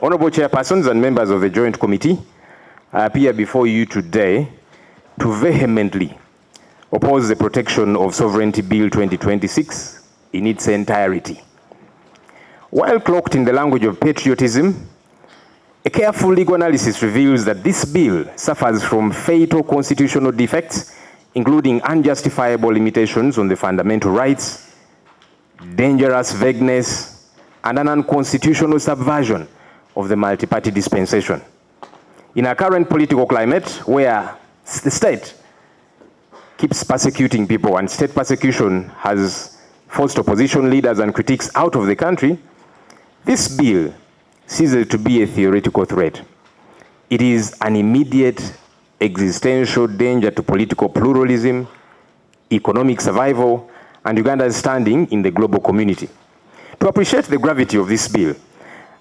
Honorable Chairpersons and members of the Joint Committee, I appear before you today to vehemently oppose the Protection of Sovereignty Bill 2026 in its entirety. While cloaked in the language of patriotism, a careful legal analysis reveals that this bill suffers from fatal constitutional defects, including unjustifiable limitations on the fundamental rights, dangerous vagueness, and an unconstitutional subversion of the multi-party dispensation. In our current political climate, where the state keeps persecuting people and state persecution has forced opposition leaders and critics out of the country, this bill ceases to be a theoretical threat. It is an immediate existential danger to political pluralism, economic survival, and Uganda's standing in the global community. To appreciate the gravity of this bill,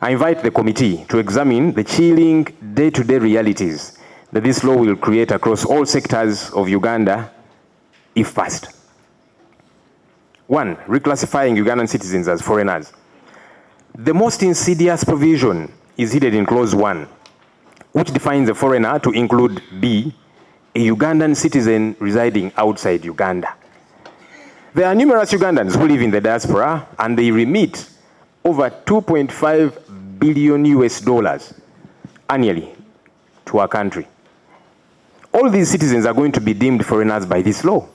I invite the committee to examine the chilling day-to-day realities that this law will create across all sectors of Uganda if passed. 1. Reclassifying Ugandan citizens as foreigners. The most insidious provision is hidden in Clause 1, which defines a foreigner to include B, a Ugandan citizen residing outside Uganda. There are numerous Ugandans who live in the diaspora, and they remit over $2.5 billion US annually to our country. All these citizens are going to be deemed foreigners by this law.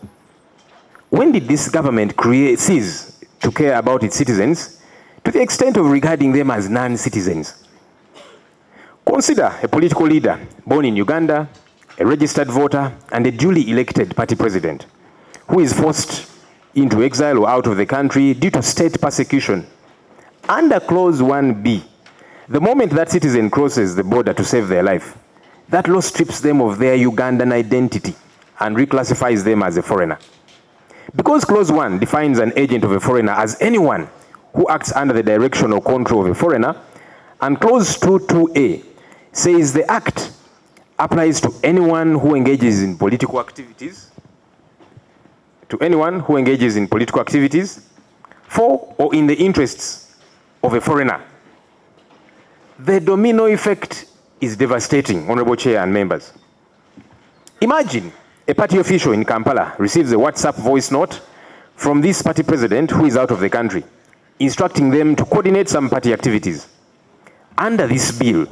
When did this government cease to care about its citizens to the extent of regarding them as non-citizens? Consider a political leader born in Uganda, a registered voter, and a duly elected party president who is forced into exile or out of the country due to state persecution. Under Clause 1B, the moment that citizen crosses the border to save their life, that law strips them of their Ugandan identity and reclassifies them as a foreigner. Because Clause 1 defines an agent of a foreigner as anyone who acts under the direction or control of a foreigner, and Clause 2.2a says the act applies to anyone who engages in political activities, for or in the interests of a foreigner. The domino effect is devastating, Honorable Chair and members. Imagine a party official in Kampala receives a WhatsApp voice note from this party president who is out of the country, instructing them to coordinate some party activities. Under this bill,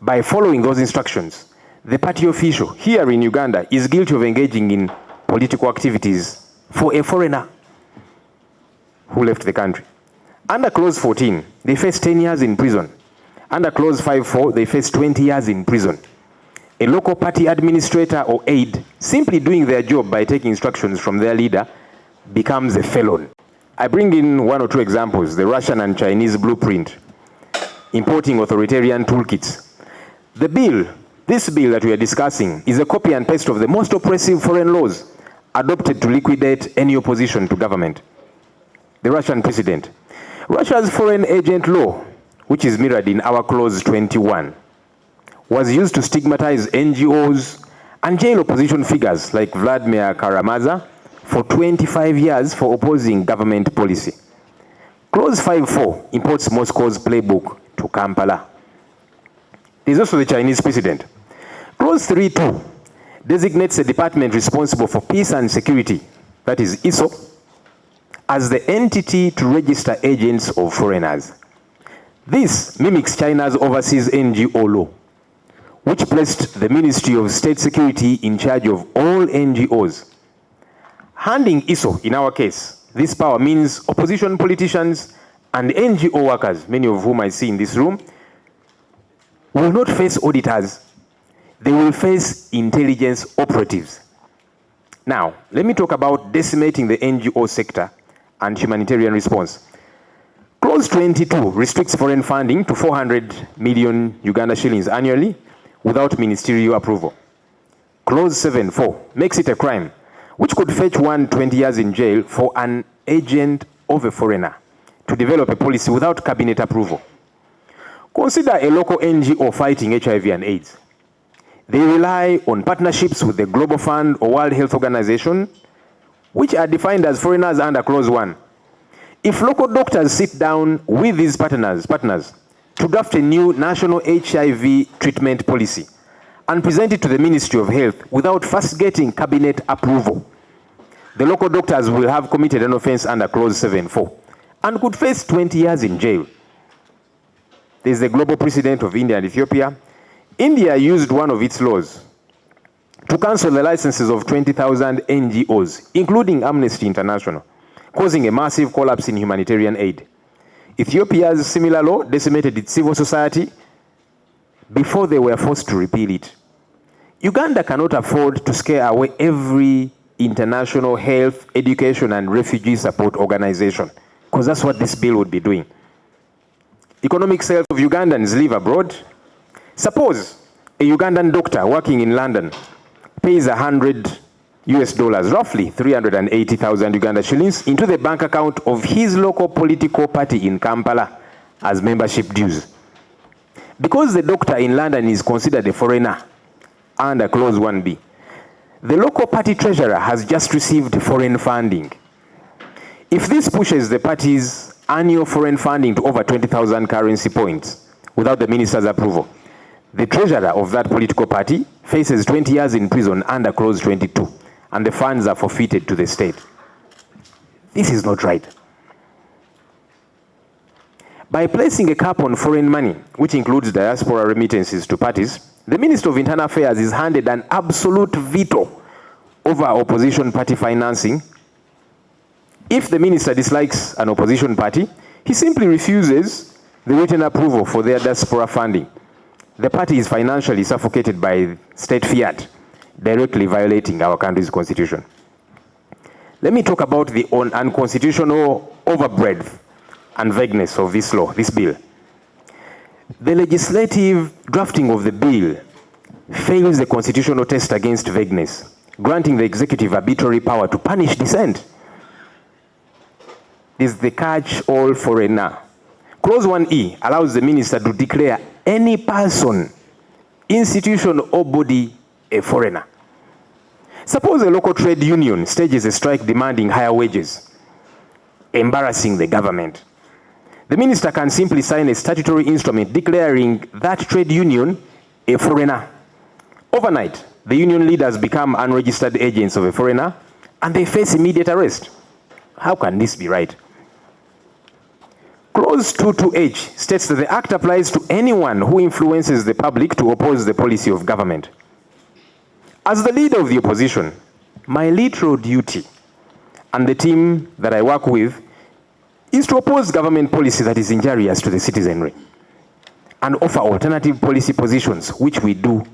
by following those instructions, the party official here in Uganda is guilty of engaging in political activities for a foreigner who left the country. Under Clause 14, they face 10 years in prison. Under Clause 5.4, they face 20 years in prison. A local party administrator or aide, simply doing their job by taking instructions from their leader, becomes a felon. I bring in one or two examples, the Russian and Chinese blueprint, importing authoritarian toolkits. This bill that we are discussing is a copy and paste of the most oppressive foreign laws adopted to liquidate any opposition to government. The Russian precedent. Russia's foreign agent law, which is mirrored in our Clause 21, was used to stigmatize NGOs and jail opposition figures like Vladimir Karamazov for 25 years for opposing government policy. Clause 5.4 imports Moscow's playbook to Kampala. There's also the Chinese precedent. Clause 3.2 designates a department responsible for peace and security, that is ISO, as the entity to register agents of foreigners. This mimics China's overseas NGO law, which placed the Ministry of State Security in charge of all NGOs. Handing ISO, in our case, this power means opposition politicians and NGO workers, many of whom I see in this room, will not face auditors. They will face intelligence operatives. Now, let me talk about decimating the NGO sector and humanitarian response. Clause 22 restricts foreign funding to 400 million Uganda shillings annually without ministerial approval. Clause 7.4 makes it a crime, which could fetch one 20 years in jail for an agent of a foreigner to develop a policy without cabinet approval. Consider a local NGO fighting HIV and AIDS. They rely on partnerships with the Global Fund or World Health Organization, which are defined as foreigners under Clause 1. If local doctors sit down with these partners to draft a new national HIV treatment policy and present it to the Ministry of Health without first getting cabinet approval. The local doctors will have committed an offense under clause 7.4 and could face 20 years in jail. There's the global precedent of India and Ethiopia. India used one of its laws to cancel the licenses of 20,000 NGOs, including Amnesty International, causing a massive collapse in humanitarian aid. Ethiopia's similar law decimated its civil society before they were forced to repeal it. Uganda cannot afford to scare away every international health, education, and refugee support organization, because that's what this bill would be doing. Economic sales of Ugandans live abroad. Suppose a Ugandan doctor working in London pays $100 US, roughly 380,000 Uganda shillings, into the bank account of his local political party in Kampala as membership dues. Because the doctor in London is considered a foreigner under clause 1B, the local party treasurer has just received foreign funding. If this pushes the party's annual foreign funding to over 20,000 currency points without the minister's approval, the treasurer of that political party faces 20 years in prison under clause 22, and the funds are forfeited to the state. This is not right. By placing a cap on foreign money, which includes diaspora remittances to parties, the Minister of Internal Affairs is handed an absolute veto over opposition party financing. If the minister dislikes an opposition party, he simply refuses the written approval for their diaspora funding. The party is financially suffocated by state fiat, directly violating our country's constitution. Let me talk about the unconstitutional overbreadth and vagueness of this law, this bill. The legislative drafting of the bill fails the constitutional test against vagueness, granting the executive arbitrary power to punish dissent. This is the catch-all foreigner. Clause 1E allows the minister to declare any person, institution, or body a foreigner. Suppose a local trade union stages a strike demanding higher wages, embarrassing the government. The minister can simply sign a statutory instrument declaring that trade union a foreigner. Overnight, the union leaders become unregistered agents of a foreigner and they face immediate arrest. How can this be right? Clause 22H states that the act applies to anyone who influences the public to oppose the policy of government. As the leader of the opposition, my literal duty and the team that I work with is to oppose government policy that is injurious to the citizenry and offer alternative policy positions, which we do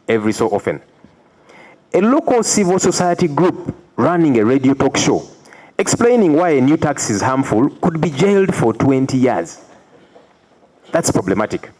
every so often. A local civil society group running a radio talk show explaining why a new tax is harmful could be jailed for 20 years. That's problematic.